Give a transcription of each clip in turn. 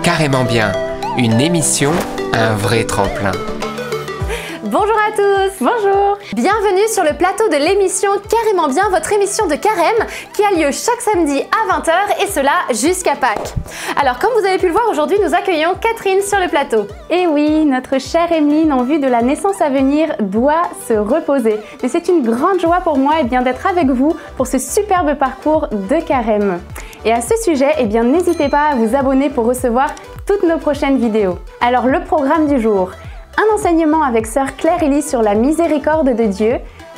Carrément bien, une émission, un vrai tremplin. Bonjour à tous. Bonjour. Bienvenue sur le plateau de l'émission Carrément bien, votre émission de carême qui a lieu chaque samedi à 20 h et cela jusqu'à Pâques. Alors comme vous avez pu le voir aujourd'hui, nous accueillons Catherine sur le plateau. Et oui, notre chère Emeline, en vue de la naissance à venir, doit se reposer. Mais c'est une grande joie pour moi d'être avec vous pour ce superbe parcours de carême. Et à ce sujet, n'hésitez pas à vous abonner pour recevoir toutes nos prochaines vidéos. Alors le programme du jour. Un enseignement avec sœur Claire-Élie sur la miséricorde de Dieu,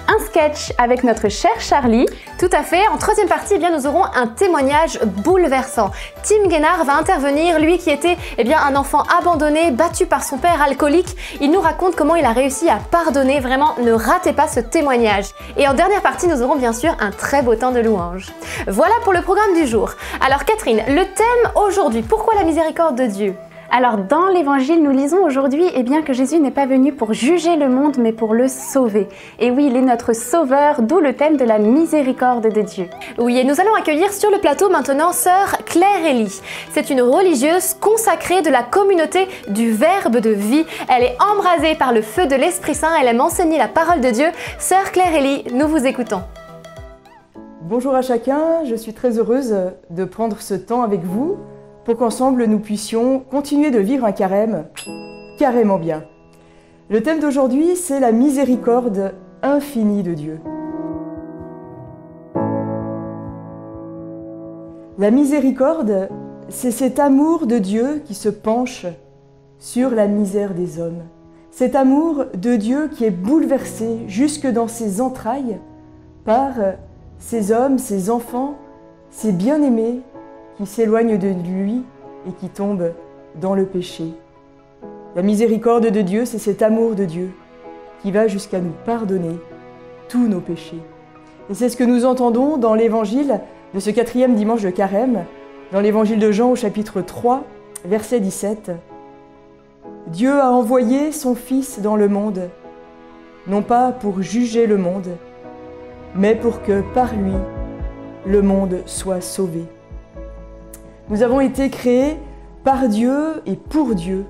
un sketch avec notre cher Charlie. Tout à fait, en troisième partie, nous aurons un témoignage bouleversant. Tim Guénard va intervenir, lui qui était un enfant abandonné, battu par son père alcoolique. Il nous raconte comment il a réussi à pardonner, vraiment ne ratez pas ce témoignage. Et en dernière partie, nous aurons bien sûr un très beau temps de louange. Voilà pour le programme du jour. Alors Catherine, le thème aujourd'hui, pourquoi la miséricorde de Dieu ? Alors dans l'évangile, nous lisons aujourd'hui que Jésus n'est pas venu pour juger le monde mais pour le sauver. Et oui, il est notre sauveur, d'où le thème de la miséricorde de Dieu. Oui, et nous allons accueillir sur le plateau maintenant sœur Claire-Élie. C'est une religieuse consacrée de la communauté du Verbe de vie. Elle est embrasée par le feu de l'Esprit Saint, elle aime enseigner la parole de Dieu. Sœur Claire-Élie, nous vous écoutons. Bonjour à chacun, je suis très heureuse de prendre ce temps avec vous pour qu'ensemble nous puissions continuer de vivre un carême carrément bien. Le thème d'aujourd'hui, c'est la miséricorde infinie de Dieu. La miséricorde, c'est cet amour de Dieu qui se penche sur la misère des hommes. Cet amour de Dieu qui est bouleversé jusque dans ses entrailles par ces hommes, ces enfants, ces bien-aimés qui s'éloignent de lui et qui tombent dans le péché. La miséricorde de Dieu, c'est cet amour de Dieu qui va jusqu'à nous pardonner tous nos péchés. Et c'est ce que nous entendons dans l'évangile de ce 4e dimanche de carême, dans l'évangile de Jean au chapitre 3, verset 17. Dieu a envoyé son Fils dans le monde, non pas pour juger le monde, mais pour que par lui, le monde soit sauvé. Nous avons été créés par Dieu et pour Dieu,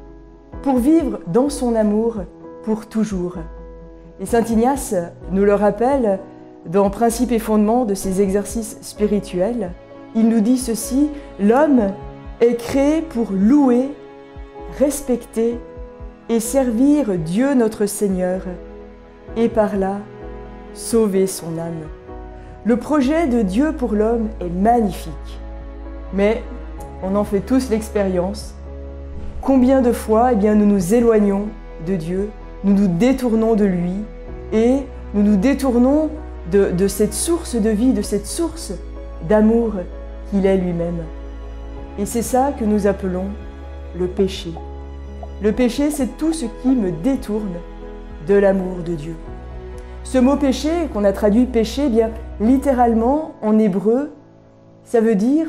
pour vivre dans son amour pour toujours. Et saint Ignace nous le rappelle dans Principes et fondements de ses exercices spirituels. Il nous dit ceci: l'homme est créé pour louer, respecter et servir Dieu notre Seigneur, et par là sauver son âme. Le projet de Dieu pour l'homme est magnifique, mais on en fait tous l'expérience. Combien de fois nous nous éloignons de Dieu, nous nous détournons de lui et nous nous détournons de cette source de vie, de cette source d'amour qu'il est lui-même. Et c'est ça que nous appelons le péché. Le péché, c'est tout ce qui me détourne de l'amour de Dieu. Ce mot péché, qu'on a traduit péché, littéralement en hébreu, ça veut dire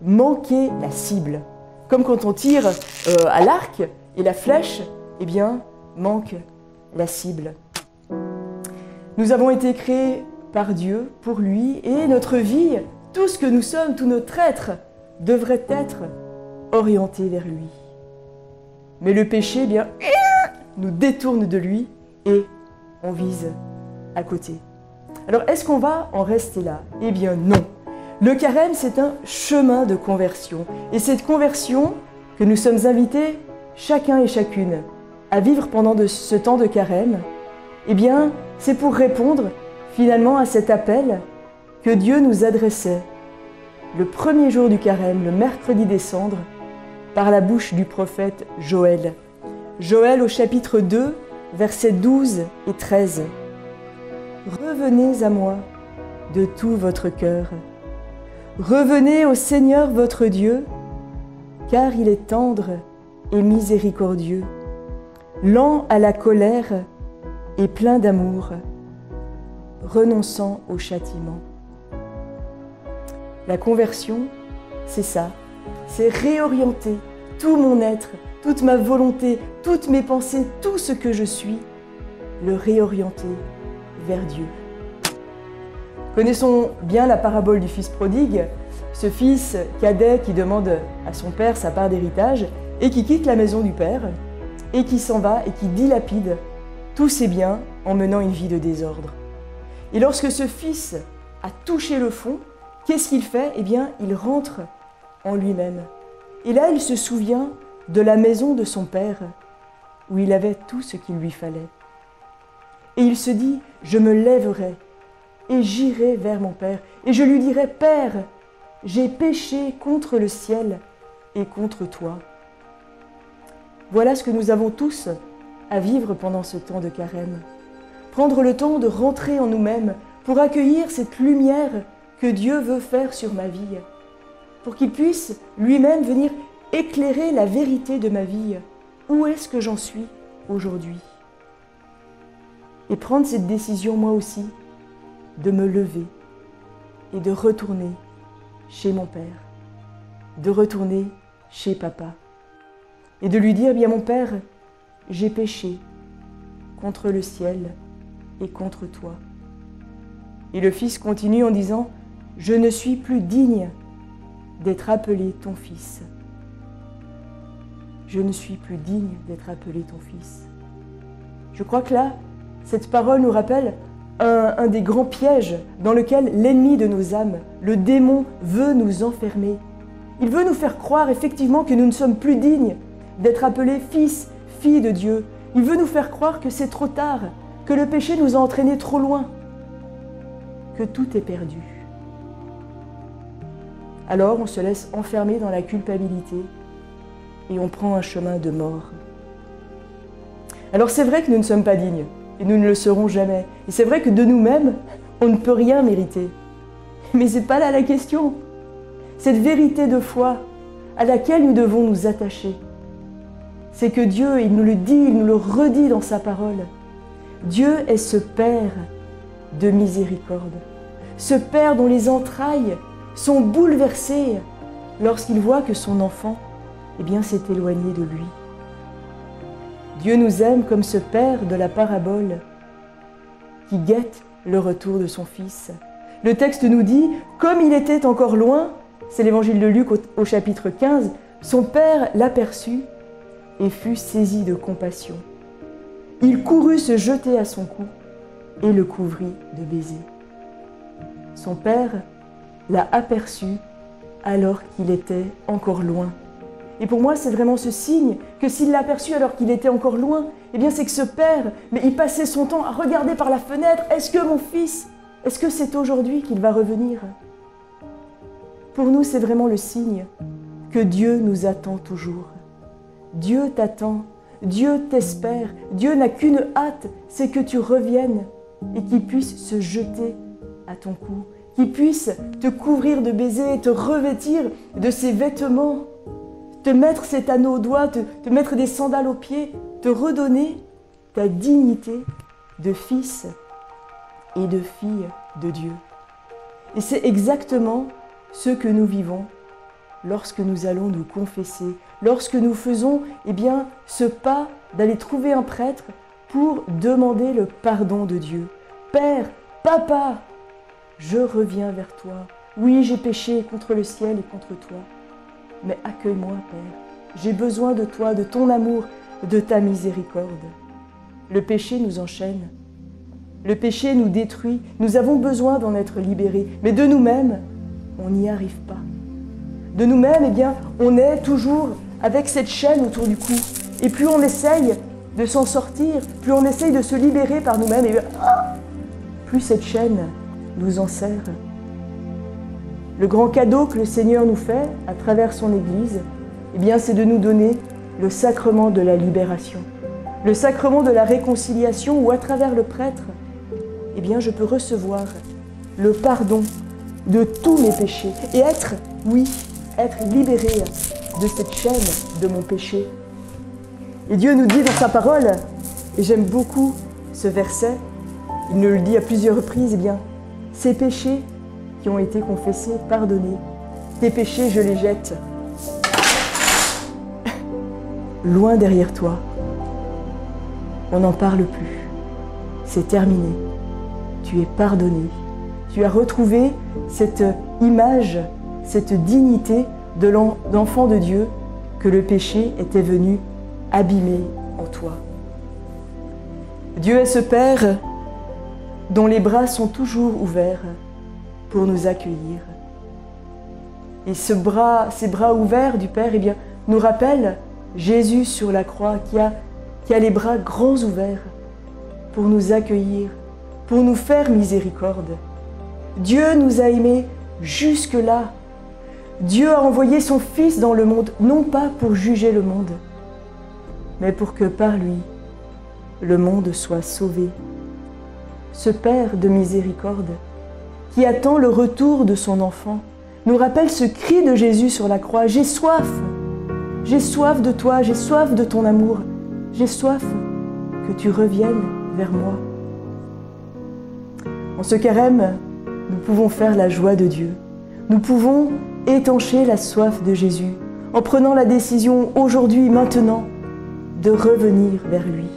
manquer la cible. Comme quand on tire à l'arc et la flèche, manque la cible. Nous avons été créés par Dieu, pour lui, et notre vie, tout ce que nous sommes, tout notre être, devrait être orienté vers lui. Mais le péché, nous détourne de lui et on vise à côté. Alors, est-ce qu'on va en rester là? Non. Le carême, c'est un chemin de conversion. Et cette conversion que nous sommes invités, chacun et chacune, à vivre pendant ce temps de carême, c'est pour répondre finalement à cet appel que Dieu nous adressait le premier jour du carême, le mercredi des cendres, par la bouche du prophète Joël. Joël au chapitre 2, versets 12 et 13. « Revenez à moi de tout votre cœur. Revenez au Seigneur votre Dieu, car il est tendre et miséricordieux, lent à la colère et plein d'amour, renonçant au châtiment. » La conversion, c'est ça, c'est réorienter tout mon être, toute ma volonté, toutes mes pensées, tout ce que je suis, le réorienter vers Dieu. Connaissons bien la parabole du Fils prodigue. ce fils cadet qui demande à son père sa part d'héritage et qui quitte la maison du père et qui s'en va et qui dilapide tous ses biens en menant une vie de désordre. Et lorsque ce fils a touché le fond, qu'est-ce qu'il fait? Eh bien, il rentre en lui-même. Et là, il se souvient de la maison de son père, où il avait tout ce qu'il lui fallait. Et il se dit, je me lèverai et j'irai vers mon père, et je lui dirai, Père, j'ai péché contre le ciel et contre toi. Voilà ce que nous avons tous à vivre pendant ce temps de carême. Prendre le temps de rentrer en nous-mêmes pour accueillir cette lumière que Dieu veut faire sur ma vie, pour qu'il puisse lui-même venir éclairer la vérité de ma vie. Où est-ce que j'en suis aujourd'hui? Et prendre cette décision, moi aussi, de me lever et de retourner chez mon Père, de retourner chez Papa, et de lui dire, bien mon Père, j'ai péché contre le ciel et contre toi. Et le Fils continue en disant, je ne suis plus digne d'être appelé ton Fils. Je ne suis plus digne d'être appelé ton Fils. Je crois que là, cette parole nous rappelle un des grands pièges dans lequel l'ennemi de nos âmes, le démon, veut nous enfermer. Il veut nous faire croire effectivement que nous ne sommes plus dignes d'être appelés fils, filles de Dieu. Il veut nous faire croire que c'est trop tard, que le péché nous a entraînés trop loin, que tout est perdu. Alors on se laisse enfermer dans la culpabilité et on prend un chemin de mort. Alors c'est vrai que nous ne sommes pas dignes, et nous ne le serons jamais. Et c'est vrai que de nous-mêmes, on ne peut rien mériter. Mais ce n'est pas là la question. Cette vérité de foi à laquelle nous devons nous attacher, c'est que Dieu, il nous le dit, il nous le redit dans sa parole. Dieu est ce Père de miséricorde, ce Père dont les entrailles sont bouleversées lorsqu'il voit que son enfant, eh bien, s'est éloigné de lui. Dieu nous aime comme ce Père de la parabole qui guette le retour de son Fils. Le texte nous dit, comme il était encore loin, c'est l'évangile de Luc au chapitre 15, son Père l'aperçut et fut saisi de compassion. Il courut se jeter à son cou et le couvrit de baisers. Son Père l'a aperçu alors qu'il était encore loin. Et pour moi, c'est vraiment ce signe que s'il l'a aperçu alors qu'il était encore loin, eh bien c'est que ce Père, mais il passait son temps à regarder par la fenêtre. Est-ce que mon fils, est-ce que c'est aujourd'hui qu'il va revenir? Pour nous, c'est vraiment le signe que Dieu nous attend toujours. Dieu t'attend, Dieu t'espère, Dieu n'a qu'une hâte, c'est que tu reviennes et qu'il puisse se jeter à ton cou, qu'il puisse te couvrir de baisers, te revêtir de ses vêtements, te mettre cet anneau au doigt, te mettre des sandales aux pieds, te redonner ta dignité de fils et de fille de Dieu. Et c'est exactement ce que nous vivons lorsque nous allons nous confesser, lorsque nous faisons ce pas d'aller trouver un prêtre pour demander le pardon de Dieu. Père, Papa, je reviens vers toi. Oui, j'ai péché contre le ciel et contre toi. Mais accueille-moi, Père. J'ai besoin de toi, de ton amour, de ta miséricorde. Le péché nous enchaîne. Le péché nous détruit. Nous avons besoin d'en être libérés. Mais de nous-mêmes, on n'y arrive pas. De nous-mêmes, on est toujours avec cette chaîne autour du cou. Et plus on essaye de s'en sortir, plus on essaye de se libérer par nous-mêmes, plus cette chaîne nous enserre. Le grand cadeau que le Seigneur nous fait à travers son Église, c'est de nous donner le sacrement de la libération, le sacrement de la réconciliation où à travers le prêtre, je peux recevoir le pardon de tous mes péchés et être libéré de cette chaîne de mon péché. Et Dieu nous dit dans sa parole, et j'aime beaucoup ce verset, il nous le dit à plusieurs reprises, ces péchés qui ont été confessés, pardonnés, tes péchés, je les jette loin derrière toi. On n'en parle plus. C'est terminé. Tu es pardonné. Tu as retrouvé cette image cette dignité de l'enfant de Dieu que le péché était venu abîmer en toi. Dieu est ce Père dont les bras sont toujours ouverts pour nous accueillir. Et ces bras ouverts du Père, eh bien, nous rappellent Jésus sur la croix qui a les bras grands ouverts pour nous accueillir, pour nous faire miséricorde. Dieu nous a aimés jusque-là. Dieu a envoyé son Fils dans le monde, non pas pour juger le monde, mais pour que par lui, le monde soit sauvé. Ce Père de miséricorde, qui attend le retour de son enfant, nous rappelle ce cri de Jésus sur la croix. J'ai soif de toi, j'ai soif de ton amour, j'ai soif que tu reviennes vers moi. En ce carême, nous pouvons faire la joie de Dieu. Nous pouvons étancher la soif de Jésus en prenant la décision aujourd'hui, maintenant, de revenir vers lui,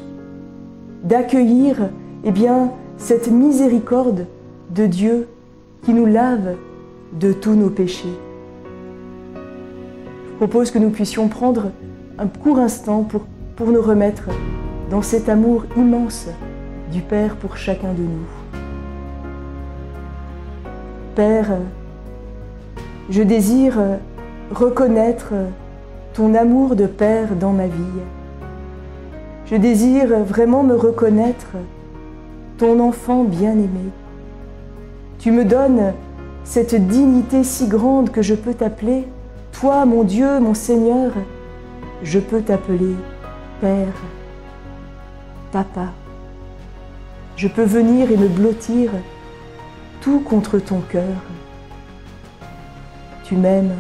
d'accueillir cette miséricorde de Dieu qui nous lave de tous nos péchés. Je propose que nous puissions prendre un court instant pour nous remettre dans cet amour immense du Père pour chacun de nous. Père, je désire reconnaître ton amour de Père dans ma vie. Je désire vraiment me reconnaître ton enfant bien-aimé. Tu me donnes cette dignité si grande que je peux t'appeler, toi, mon Dieu, mon Seigneur, je peux t'appeler Père, Papa. Je peux venir et me blottir tout contre ton cœur. Tu m'aimes,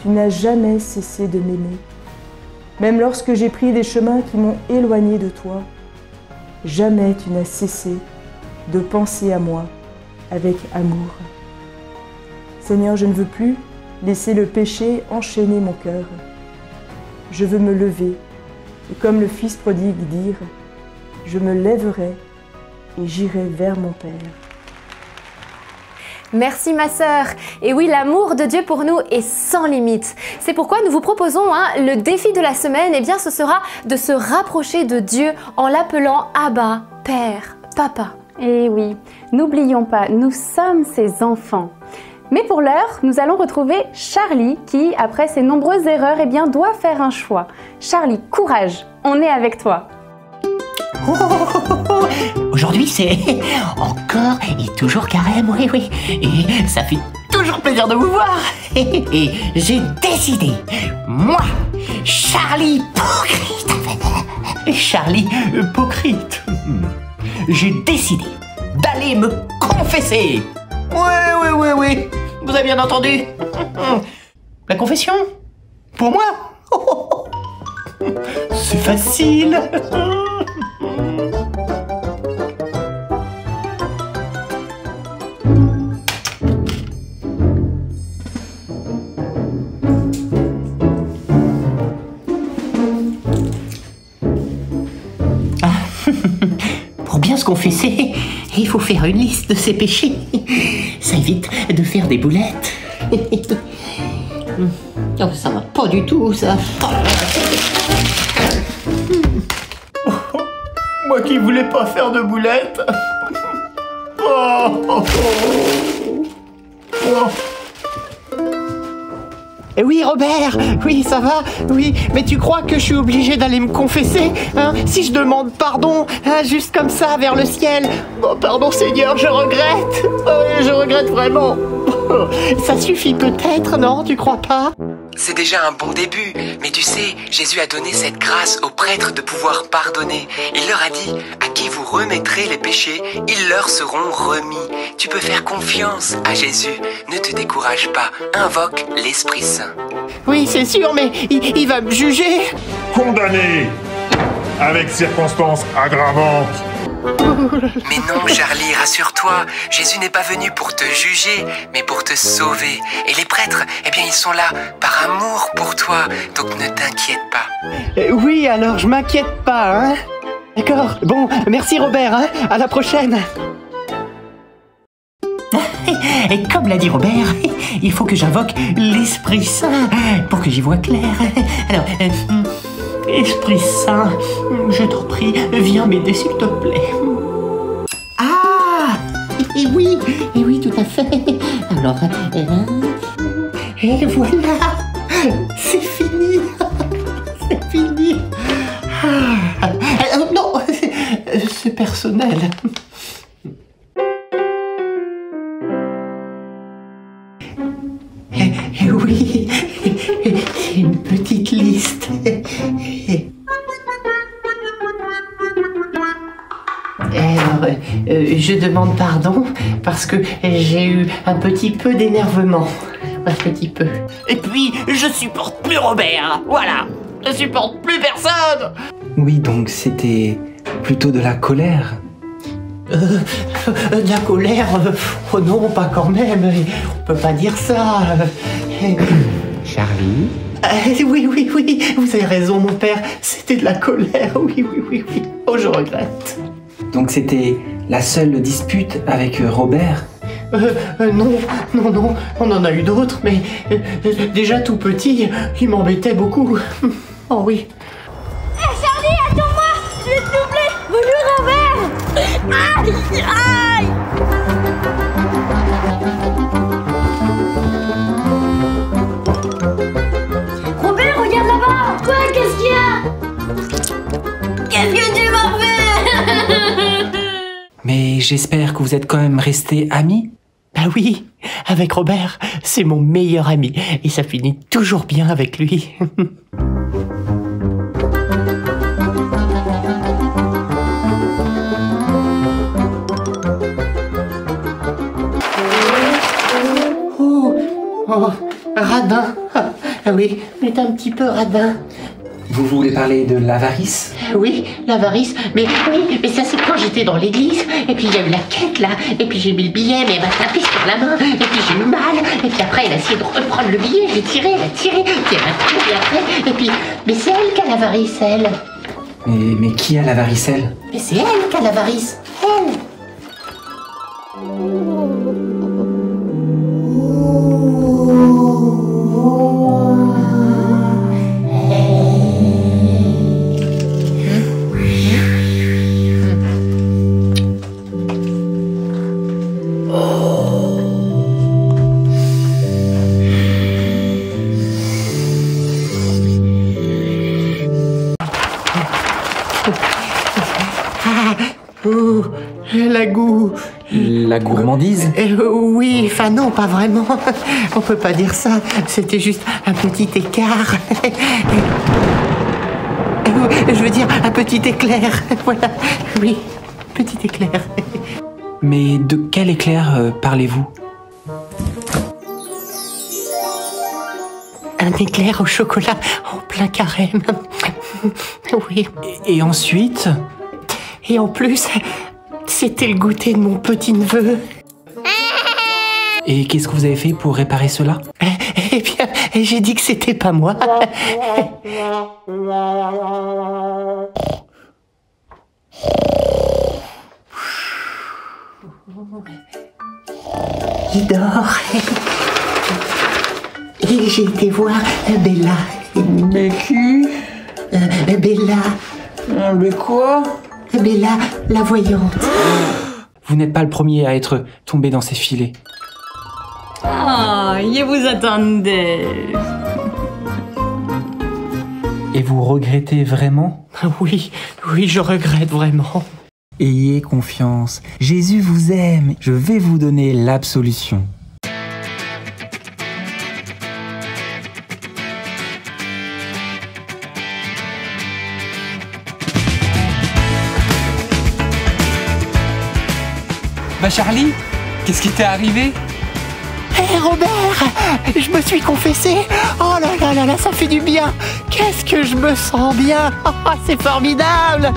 tu n'as jamais cessé de m'aimer. Même lorsque j'ai pris des chemins qui m'ont éloigné de toi, jamais tu n'as cessé de penser à moi avec amour. Seigneur, je ne veux plus laisser le péché enchaîner mon cœur. Je veux me lever et comme le Fils prodigue dire, je me lèverai et j'irai vers mon Père. Merci ma sœur. Et oui, l'amour de Dieu pour nous est sans limite. C'est pourquoi nous vous proposons le défi de la semaine, ce sera de se rapprocher de Dieu en l'appelant Abba, Père, Papa. Et oui, n'oublions pas, nous sommes ses enfants. Mais pour l'heure, nous allons retrouver Charlie qui, après ses nombreuses erreurs, doit faire un choix. Charlie, courage, on est avec toi. Aujourd'hui, c'est encore et toujours carême, oui. Et ça fait toujours plaisir de vous voir. Et j'ai décidé, moi, Charlie Hypocrite, j'ai décidé d'aller me confesser. Oui. Vous avez bien entendu. La confession? Pour moi? C'est facile. Pour bien se confesser, il faut faire une liste de ses péchés. Ça évite de faire des boulettes. Oh, ça va pas du tout, ça. Moi qui voulais pas faire de boulettes. Oui, Robert, oui, ça va, oui, mais tu crois que je suis obligé d'aller me confesser, hein? Si je demande pardon, hein, juste comme ça, vers le ciel. Oh, pardon, Seigneur, je regrette. Je regrette vraiment. Ça suffit peut-être, non? Tu crois pas? C'est déjà un bon début, mais tu sais, Jésus a donné cette grâce aux prêtres de pouvoir pardonner. Il leur a dit, à qui vous remettrez les péchés, ils leur seront remis. Tu peux faire confiance à Jésus, ne te décourage pas, invoque l'Esprit Saint. Oui, c'est sûr, mais il va me juger. Condamné avec circonstances aggravantes. Mais non, Charlie, rassure-toi, Jésus n'est pas venu pour te juger, mais pour te sauver. Et les prêtres, ils sont là par amour pour toi, donc ne t'inquiète pas. Oui, alors je m'inquiète pas, hein. D'accord, bon, merci Robert, hein. À la prochaine. Et comme l'a dit Robert, il faut que j'invoque l'Esprit Saint pour que j'y vois clair. Alors, Esprit Saint, je t'en prie, viens m'aider s'il te plaît. Ah, et oui, tout à fait. Alors, et voilà, c'est fini, c'est fini. Non, c'est personnel. Oui, c'est une petite liste. Alors, je demande pardon parce que j'ai eu un petit peu d'énervement. Un petit peu. Et puis, je supporte plus Robert. Voilà, je supporte plus personne. Oui, donc c'était plutôt de la colère. De la colère, oh non, pas quand même, on peut pas dire ça. Charlie? Oui, vous avez raison, mon père, c'était de la colère, oui. Oh, je regrette. Donc c'était la seule dispute avec Robert? Non, on en a eu d'autres, mais déjà tout petit, il m'embêtait beaucoup. Oh oui. Charlie, attends-moi! Je vais te doubler! Bonjour, Robert! Aïe! Robert, regarde là-bas! Quoi? Qu'est-ce qu'il y a? Qu'est-ce que tu m'as fait? Mais j'espère que vous êtes quand même restés amis? Bah oui, avec Robert, c'est mon meilleur ami, et ça finit toujours bien avec lui. Oh, radin. Ah oui, mais un petit peu radin. Vous voulez parler de l'avarice? Oui, l'avarice, mais ça c'est quand j'étais dans l'église, et puis il y a eu la quête là, et puis j'ai mis le billet, mais elle m'a tapé sur la main, et puis j'ai eu mal, et puis après elle a essayé de reprendre le billet, j'ai tiré, elle a tiré, puis elle m'a tiré après, et puis, mais c'est elle qui a l'avarice, elle. Mais qui a la varicelle? Mais c'est elle qui a l'avarice, elle. La gourmandise? Oui, enfin non, pas vraiment. On peut pas dire ça. C'était juste un petit écart. Je veux dire un petit éclair. Voilà. Oui, petit éclair. Mais de quel éclair parlez-vous? Un éclair au chocolat en plein carême. Oui. Et ensuite? Et en plus, c'était le goûter de mon petit-neveu. Et qu'est-ce que vous avez fait pour réparer cela? Eh bien, j'ai dit que c'était pas moi. Il dort. Et j'ai été voir Bella. Mais qui? Bella. Mais quoi? Bella, la voyante. Vous n'êtes pas le premier à être tombé dans ces filets. Ah, je vous attendais. Et vous regrettez vraiment? Oui, je regrette vraiment. Ayez confiance, Jésus vous aime, je vais vous donner l'absolution. Bah Charlie, qu'est-ce qui t'est arrivé? Hé Robert, je me suis confessé. Oh là là, ça fait du bien. Qu'est-ce que je me sens bien. Oh, c'est formidable.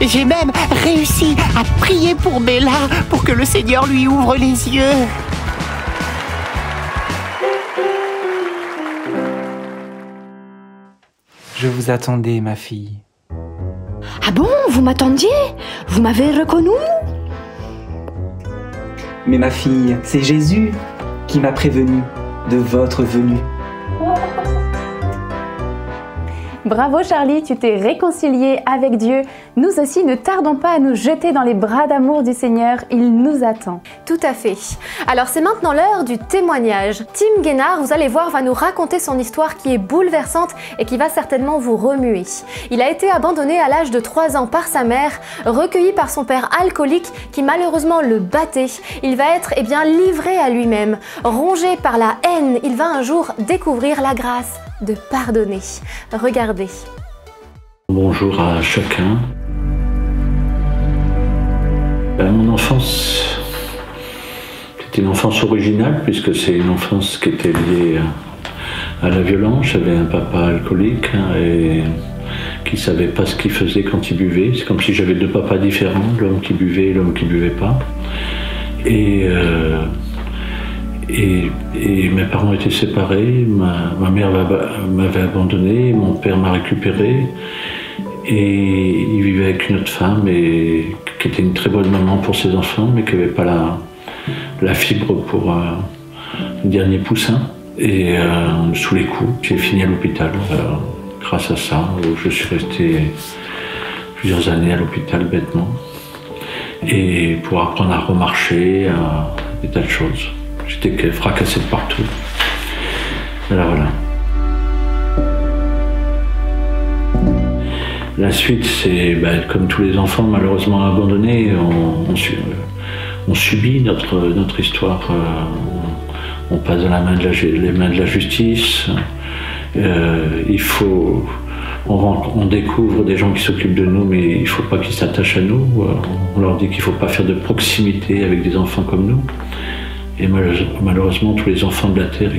Et j'ai même réussi à prier pour Bella pour que le Seigneur lui ouvre les yeux. Je vous attendais, ma fille. Ah bon, vous m'attendiez? Vous m'avez reconnu? Mais ma fille, c'est Jésus qui m'a prévenu de votre venue. Bravo Charlie, tu t'es réconcilié avec Dieu. Nous aussi, ne tardons pas à nous jeter dans les bras d'amour du Seigneur, il nous attend. Tout à fait. Alors c'est maintenant l'heure du témoignage. Tim Guénard, vous allez voir, va nous raconter son histoire qui est bouleversante et qui va certainement vous remuer. Il a été abandonné à l'âge de 3 ans par sa mère, recueilli par son père alcoolique qui malheureusement le battait. Il va être livré à lui-même, rongé par la haine. Il va un jour découvrir la grâce de pardonner. Regardez. Bonjour à chacun. Mon enfance, c'était une enfance originale puisque c'est une enfance qui était liée à la violence. J'avais un papa alcoolique et qui savait pas ce qu'il faisait quand il buvait. C'est comme si j'avais 2 papas différents, l'homme qui buvait et l'homme qui buvait pas. Et mes parents étaient séparés, ma mère m'avait abandonné, mon père m'a récupéré et il vivait avec une autre femme qui était une très bonne maman pour ses enfants mais qui n'avait pas la fibre pour un dernier poussin. Et sous les coups, j'ai fini à l'hôpital grâce à ça, où je suis resté plusieurs années à l'hôpital bêtement et pour apprendre à remarcher, des tas de choses. J'étais fracassé de partout. Voilà. La suite, c'est comme tous les enfants malheureusement abandonnés, on subit notre histoire. On passe dans les mains de la justice. On découvre des gens qui s'occupent de nous, mais il ne faut pas qu'ils s'attachent à nous. On leur dit qu'il ne faut pas faire de proximité avec des enfants comme nous. Et malheureusement, tous les enfants de la Terre,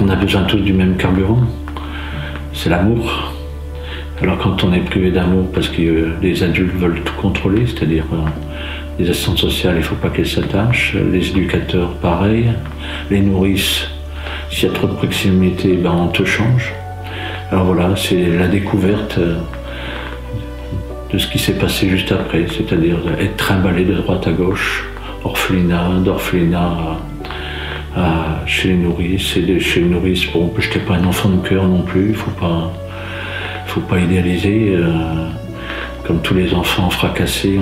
on a besoin tous du même carburant. C'est l'amour. Alors quand on est privé d'amour parce que les adultes veulent tout contrôler, c'est-à-dire les assistantes sociales, il ne faut pas qu'elles s'attachent, les éducateurs, pareil, les nourrices, s'il y a trop de proximité, on te change. Alors voilà, c'est la découverte de ce qui s'est passé juste après, c'est-à-dire être trimballé de droite à gauche, d'orphelinat chez les nourrices, et chez les nourrices, on ne peut jeter pas un enfant de cœur non plus, il ne faut pas idéaliser. Comme tous les enfants fracassés,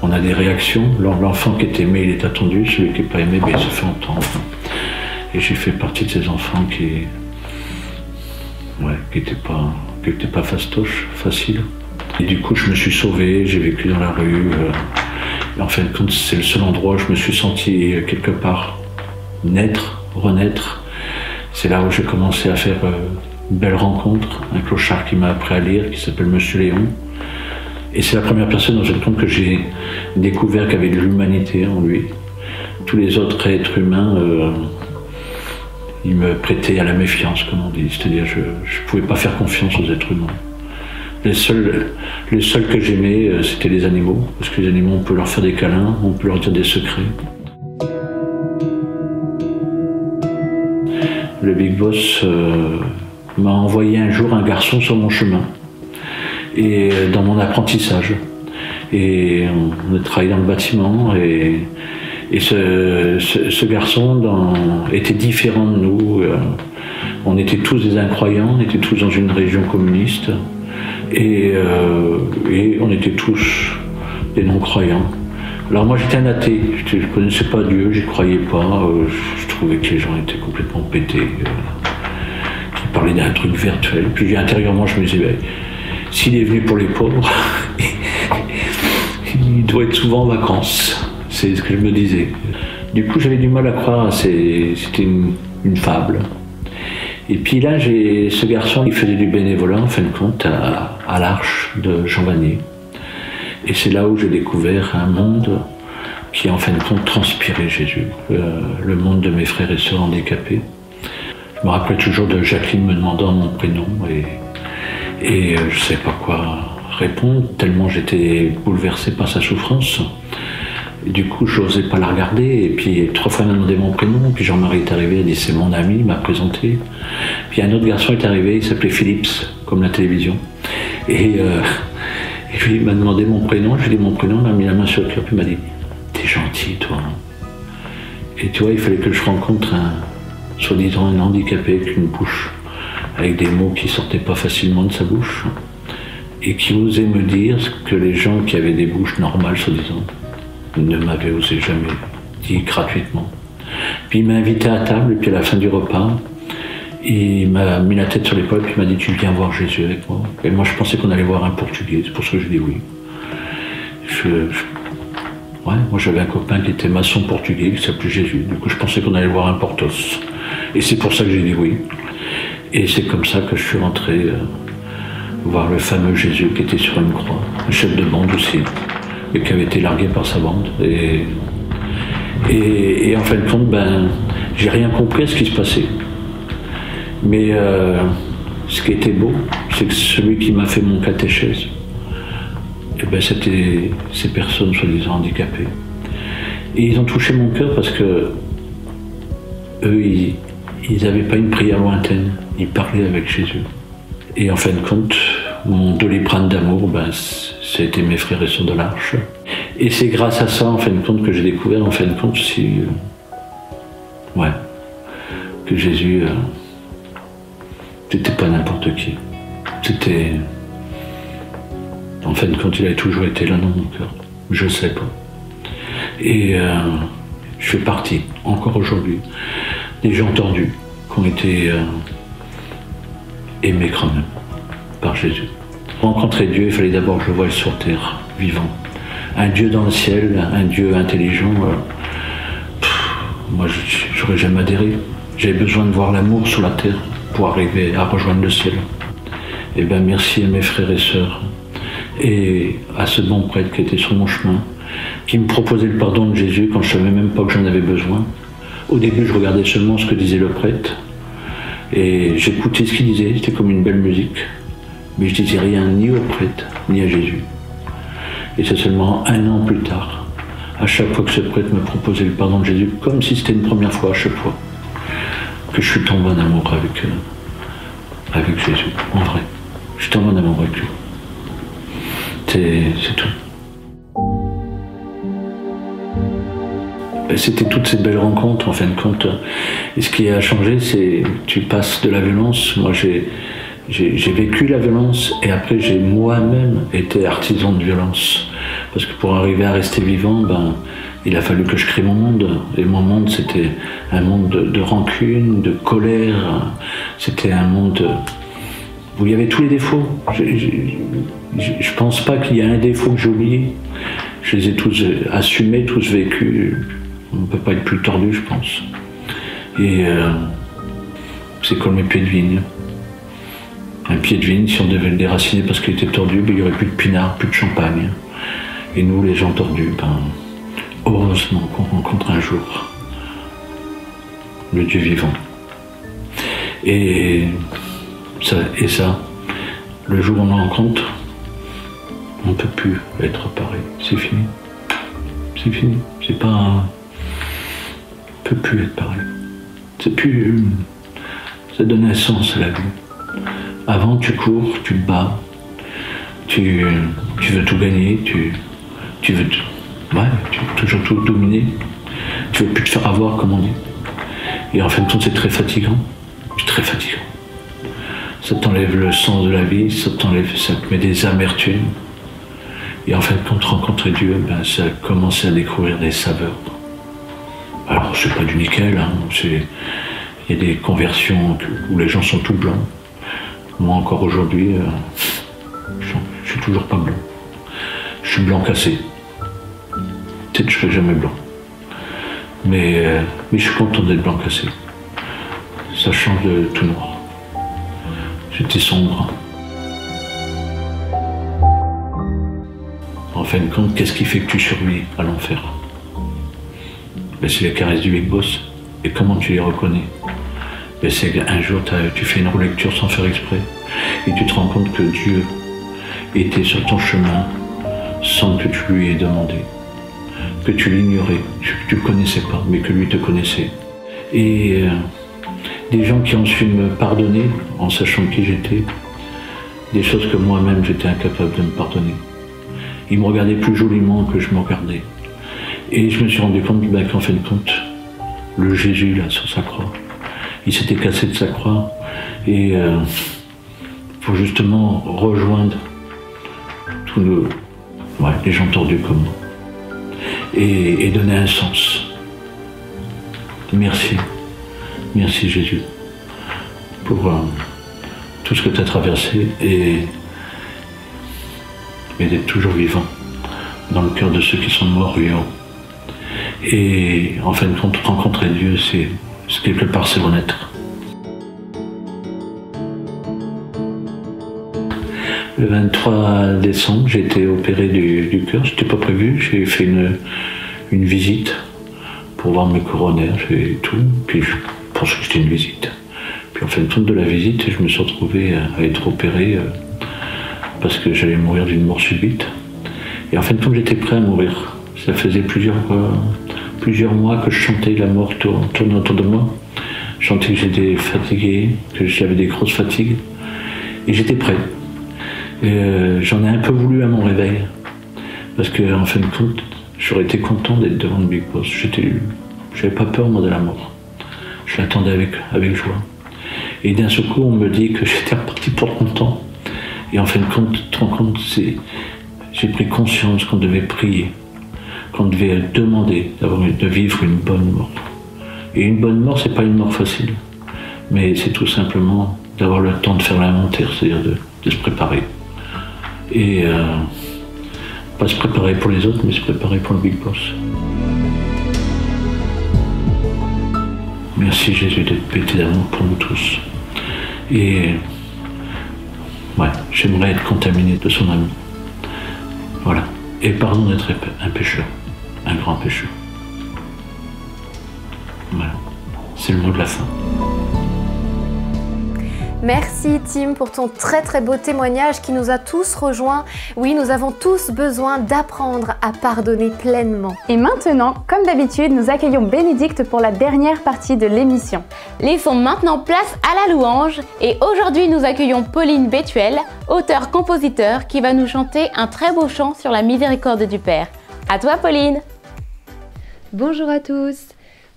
on a des réactions. L'enfant qui est aimé, il est attendu, celui qui n'est pas aimé, il se fait entendre. Et j'ai fait partie de ces enfants qui n'étaient pas fastoches, faciles. Et du coup, je me suis sauvé, j'ai vécu dans la rue. En fin de compte, c'est le seul endroit où je me suis senti quelque part renaître. C'est là où j'ai commencé à faire une belle rencontre, un clochard qui m'a appris à lire, qui s'appelle Monsieur Léon. Et c'est la première personne dans fin de compte que j'ai découvert qu'il y avait de l'humanité en lui. Tous les autres êtres humains, ils me prêtaient à la méfiance, comme on dit. C'est-à-dire je ne pouvais pas faire confiance aux êtres humains. Les seuls que j'aimais, c'était les animaux, parce que les animaux, on peut leur faire des câlins, on peut leur dire des secrets. Le Big Boss m'a envoyé un jour un garçon sur mon chemin, et dans mon apprentissage. Et on a travaillé dans le bâtiment, et ce garçon était différent de nous. On était tous des incroyants, on était tous dans une région communiste. Et on était tous des non-croyants. Alors moi j'étais un athée, je ne connaissais pas Dieu, j'y croyais pas, je trouvais que les gens étaient complètement pétés, qu'ils parlaient d'un truc virtuel. Puis intérieurement je me disais, s'il est venu pour les pauvres, il doit être souvent en vacances, c'est ce que je me disais. Du coup j'avais du mal à croire, c'était une fable. Et puis là, ce garçon, il faisait du bénévolat, en fin de compte, à l'Arche de Jean Vanier. Et c'est là où j'ai découvert un monde qui, en fin de compte, transpirait Jésus. Le monde de mes frères et sœurs handicapés. Je me rappelais toujours de Jacqueline me demandant mon prénom et je ne savais pas quoi répondre, tellement j'étais bouleversé par sa souffrance. Et du coup, je n'osais pas la regarder. Et puis, 3 fois, elle m'a demandé mon prénom. Puis Jean-Marie est arrivé, il a dit c'est mon ami, il m'a présenté. Puis un autre garçon est arrivé, il s'appelait Philips, comme la télévision. Et puis, il m'a demandé mon prénom. Je lui ai dit mon prénom, il m'a mis la main sur le cœur, puis il m'a dit t'es gentil, toi. Et tu vois, il fallait que je rencontre soi-disant un handicapé avec une bouche, avec des mots qui sortaient pas facilement de sa bouche, et qui osait me dire ce que les gens qui avaient des bouches normales, soi-disant, ne m'avaient osé jamais dit gratuitement. Puis il m'a invité à table, et puis à la fin du repas, il m'a mis la tête sur l'épaule, puis il m'a dit « Tu viens voir Jésus avec moi ?» Et moi je pensais qu'on allait voir un Portugais, c'est pour ça que j'ai dit oui. Ouais, moi j'avais un copain qui était maçon portugais, qui s'appelait Jésus, du coup je pensais qu'on allait voir un Portos. Et c'est pour ça que j'ai dit oui. Et c'est comme ça que je suis rentré voir le fameux Jésus qui était sur une croix, un chef de bande aussi, et qui avait été largué par sa bande. Et en fin de compte, ben, j'ai rien compris à ce qui se passait. Mais ce qui était beau, c'est que celui qui m'a fait mon catéchèse, eh ben, c'était ces personnes soi-disant handicapées. Et ils ont touché mon cœur parce que eux, ils n'avaient pas une prière lointaine, ils parlaient avec Jésus. Et en fin de compte, mon doliprane d'amour, ben, ça a été mes frères et sœurs de l'Arche. Et c'est grâce à ça, en fin de compte, que j'ai découvert, en fin de compte, que Jésus, c'était pas n'importe qui. C'était... En fin de compte, il a toujours été là dans mon cœur. Je sais pas. Et je fais partie, encore aujourd'hui, des gens tordus qui ont été aimés quand même par Jésus. Pour rencontrer Dieu, il fallait d'abord que je le voie sur terre, vivant. Un Dieu dans le ciel, un Dieu intelligent, moi j'aurais jamais adhéré. J'avais besoin de voir l'amour sur la terre pour arriver à rejoindre le ciel. Et bien merci à mes frères et sœurs et à ce bon prêtre qui était sur mon chemin, qui me proposait le pardon de Jésus quand je savais même pas que j'en avais besoin. Au début, je regardais seulement ce que disait le prêtre et j'écoutais ce qu'il disait, c'était comme une belle musique. Mais je disais rien ni au prêtre, ni à Jésus. Et c'est seulement 1 an plus tard, à chaque fois que ce prêtre me proposait le pardon de Jésus, comme si c'était une première fois à chaque fois, que je suis tombé en amour avec Jésus, en vrai. Je suis tombé en amour avec lui. C'est tout. C'était toutes ces belles rencontres, en fin de compte. Et ce qui a changé, c'est tu passes de la violence. Moi, j'ai vécu la violence et après, j'ai moi-même été artisan de violence. Parce que pour arriver à rester vivant, ben, il a fallu que je crée mon monde. Et mon monde, c'était un monde de rancune, de colère. C'était un monde où il y avait tous les défauts. Je pense pas qu'il y a un défaut que j'ai oublié. Je les ai tous assumés, tous vécus. On ne peut pas être plus tordu, je pense. Et c'est comme les pieds de vigne. Un pied de vigne, si on devait le déraciner parce qu'il était tordu, ben, il n'y aurait plus de pinard, plus de champagne. Et nous, les gens tordus, ben, heureusement qu'on rencontre un jour le Dieu vivant. Et ça, le jour où on le rencontre, on ne peut plus être pareil. C'est fini. C'est fini. C'est pas... On ne peut plus être pareil. C'est plus... Ça donne un sens à la vie. Avant, tu cours, tu te bats, tu veux tout gagner, tu veux toujours tout dominer, tu veux plus te faire avoir, comme on dit. Et en fin de compte, c'est très fatigant. C'est très fatigant. Ça t'enlève le sens de la vie, ça te met des amertumes. Et en fin de compte, rencontrer Dieu, ben, ça a commencé à découvrir des saveurs. Alors, c'est pas du nickel, hein, il y a des conversions où les gens sont tout blancs. Moi, encore aujourd'hui, je suis toujours pas blanc. Je suis blanc cassé. Peut-être que je serai jamais blanc. Mais je suis content d'être blanc cassé. Ça change de tout noir. J'étais sombre. En fin de compte, qu'est-ce qui fait que tu survis à l'enfer? Ben, c'est les caresses du Big Boss. Et comment tu les reconnais? Ben, c'est qu'un jour, tu fais une relecture sans faire exprès. Et tu te rends compte que Dieu était sur ton chemin sans que tu lui aies demandé. Que tu l'ignorais, tu ne le connaissais pas, mais que lui te connaissait. Et des gens qui ont su me pardonner en sachant qui j'étais, des choses que moi-même j'étais incapable de me pardonner. Ils me regardaient plus joliment que je me regardais. Et je me suis rendu compte qu'en fin de compte, le Jésus là sur sa croix, il s'était cassé de sa croix et pour justement rejoindre tous les gens tordus comme moi et donner un sens. Merci Jésus pour tout ce que tu as traversé et d'être toujours vivant dans le cœur de ceux qui sont morts vivants. Et en fin de compte, rencontrer Dieu, c'est quelque part c'est renaître. Le 23 décembre, j'ai été opéré du cœur, c'était pas prévu, j'ai fait une visite pour voir mes coronaires et tout, puis je pensais que c'était une visite. Puis en fin de compte de la visite, je me suis retrouvé à être opéré parce que j'allais mourir d'une mort subite. Et en fin de compte, j'étais prêt à mourir. Ça faisait plusieurs mois que je chantais la mort tourner autour de moi. Je sentais que j'étais fatigué, que j'avais des grosses fatigues. Et j'étais prêt. J'en ai un peu voulu à mon réveil. Parce qu'en fin de compte, j'aurais été content d'être devant le Big Boss. J'avais pas peur, moi, de la mort. Je l'attendais avec joie. Et d'un seul coup, on me dit que j'étais reparti pour longtemps. Et en fin de compte, tu te rends compte, j'ai pris conscience qu'on devait prier, qu'on devait demander de vivre une bonne mort. Et une bonne mort, c'est pas une mort facile. Mais c'est tout simplement d'avoir le temps de faire l'inventaire, c'est-à-dire de se préparer. Et pas se préparer pour les autres, mais se préparer pour le Big Boss. Merci Jésus d'être pété d'amour pour nous tous. Et ouais, j'aimerais être contaminé de son amour. Voilà. Et pardon d'être un pécheur, un grand pécheur. Voilà. C'est le mot de la fin. Merci Tim pour ton très beau témoignage qui nous a tous rejoints. Oui, nous avons tous besoin d'apprendre à pardonner pleinement. Et maintenant, comme d'habitude, nous accueillons Bénédicte pour la dernière partie de l'émission. Laissons maintenant place à la louange et aujourd'hui nous accueillons Pauline Bétuel, auteure-compositeur qui va nous chanter un très beau chant sur la miséricorde du Père. À toi Pauline! Bonjour à tous!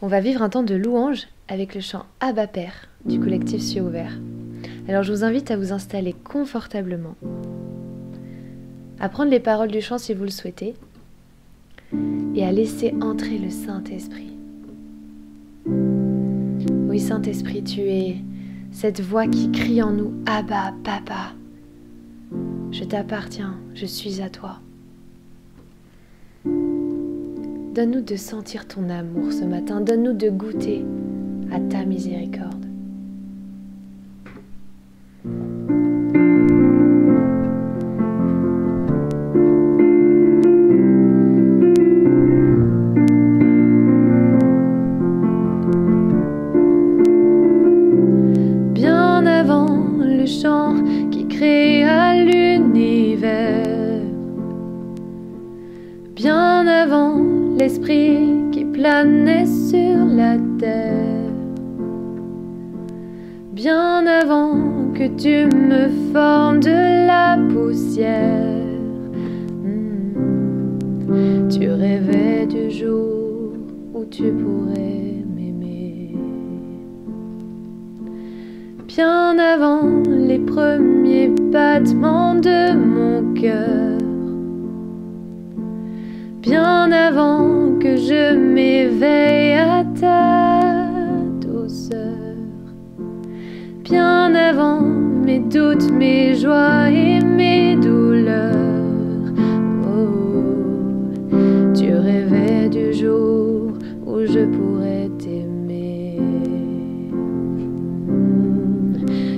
On va vivre un temps de louange avec le chant Abba Père du collectif Cieux Ouverts. Alors je vous invite à vous installer confortablement, à prendre les paroles du chant si vous le souhaitez, et à laisser entrer le Saint-Esprit. Oui Saint-Esprit, tu es cette voix qui crie en nous, Abba, Papa. Je t'appartiens, je suis à toi. Donne-nous de sentir ton amour ce matin, donne-nous de goûter à ta miséricorde. Bien avant le chant qui créa l'univers, bien avant l'esprit qui planait sur la terre, bien avant que tu me formes de la poussière, tu rêvais du jour où tu pourrais m'aimer. Bien avant les premiers battements de mon cœur, bien avant que je m'éveille à ta douceur, bien avant mes doutes, mes joies et mes douleurs. Oh, tu rêvais du jour où je pourrais t'aimer.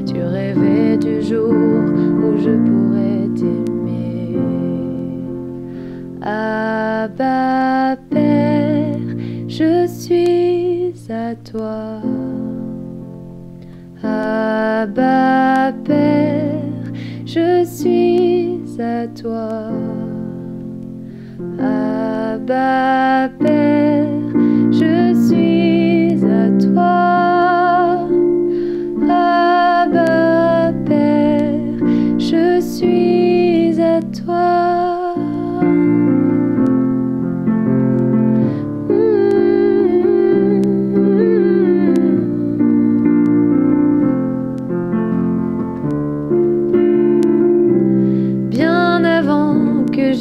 Tu rêvais du jour où je pourrais t'aimer. Abba Père, je suis à toi. Abba Père, je suis à toi. Abba Père, je suis à toi. Abba Père, je suis à toi.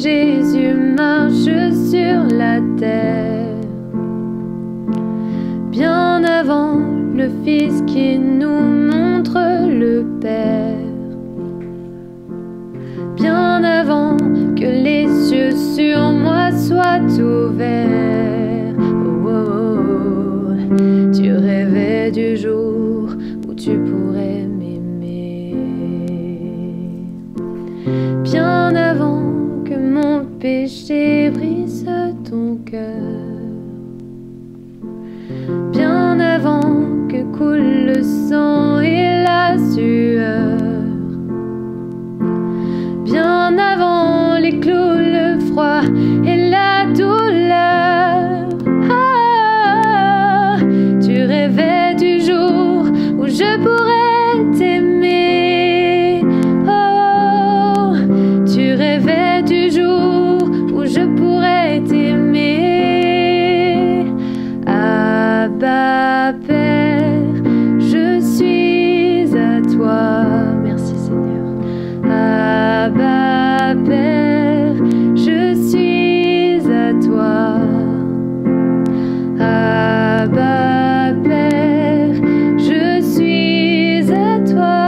Jésus marche sur la terre. Bien avant le Fils qui nous montre le Père. Bien avant que les yeux sur moi soient ouverts. Oh, oh, oh. Tu rêvais du jour où tu pourrais m'aimer. Bien avant que mon péché brise ton cœur. Bien avant que coule le sang et la sueur. Bien avant les clous, le froid et la douleur. Ah, tu rêvais du jour où je pourrais t'aimer. Oh, tu rêvais du jour où je pourrais t'aimer. Abba Père, je suis à toi. Merci Seigneur. Abba Père, je suis à toi. Abba Père, je suis à toi.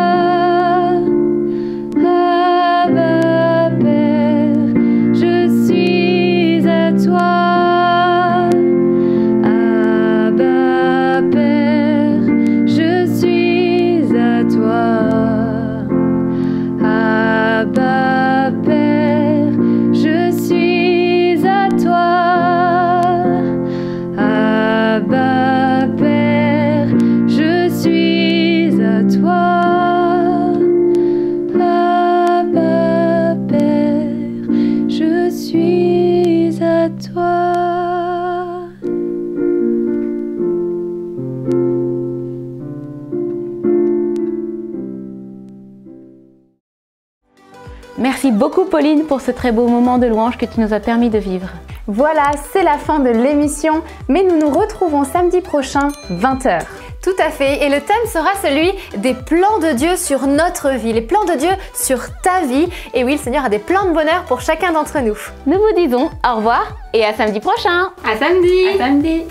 Abba Père, je suis à toi. Abba Père, je suis à toi. Abba Père, je suis à toi. Abba Père, je suis à toi. Abba Père, je suis à toi. Merci beaucoup Pauline pour ce très beau moment de louange que tu nous as permis de vivre. Voilà, c'est la fin de l'émission, mais nous nous retrouvons samedi prochain, 20h. Tout à fait, et le thème sera celui des plans de Dieu sur notre vie, les plans de Dieu sur ta vie. Et oui, le Seigneur a des plans de bonheur pour chacun d'entre nous. Nous vous disons au revoir et à samedi prochain. À samedi. À samedi.